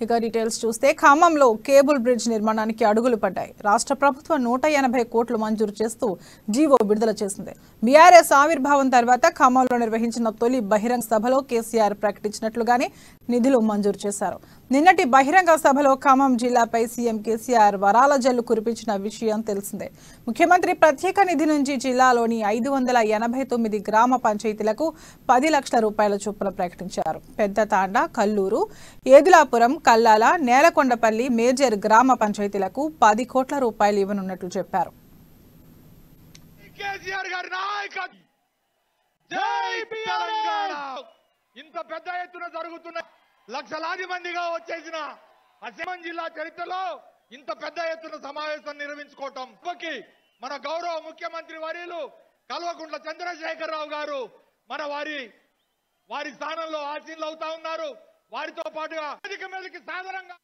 ఇక డీటెయిల్స్ చూస్తే ఖమ్మంలో కేబుల్ బ్రిడ్జ్ నిర్మాణానికి అడుగులు పడ్డాయి. రాష్ట్ర ప్రభుత్వం 180 కోట్లు మంజూరు చేస్తూ జీవో విడుదల చేసింది. బీఆర్ఎస్ ఆవిర్భావం తర్వాత ఖమ్మంలో నిర్వహించిన తొలి బహిరంగ సభలో కేసీఆర్ ప్రకటించినట్లుగానే నిధులు మంజూరు చేశారు. నిన్నటి బహిరంగ సభలో ఖమ్మం జిల్లాపై సీఎం కేసీఆర్ వరాల జల్లు కురిపించిన విషయం తెలిసిందే. ముఖ్యమంత్రి ప్రత్యేక నిధి నుంచి జిల్లాలోని 589 గ్రామ పంచాయతీలకు 10 లక్షల రూపాయల చొప్పున ప్రకటించారు. పెద్దతాండ, కల్లూరు, ఏదులాపురం, కల్లాల, నేలకొండపల్లి మేజర్ గ్రామ పంచాయతీలకు 10 కోట్ల రూపాయలు ఇవ్వనున్నట్లు చెప్పారు. ఇంత పెద్ద ఎత్తున జరుగుతున్న లక్షలాది మందిగా వచ్చేసిన అసెంబ్లీ జిల్లా చరిత్రలో ఇంత పెద్ద ఎత్తున సమావేశం నిర్వహించుకోవటం మన గౌరవ ముఖ్యమంత్రి వర్యులు కల్వకుంట్ల చంద్రశేఖరరావు గారు మన వారి స్థానంలో ఆసీనులు అవుతా ఉన్నారు. వారితో పాటుగా వేదిక మీదకి సాధారణంగా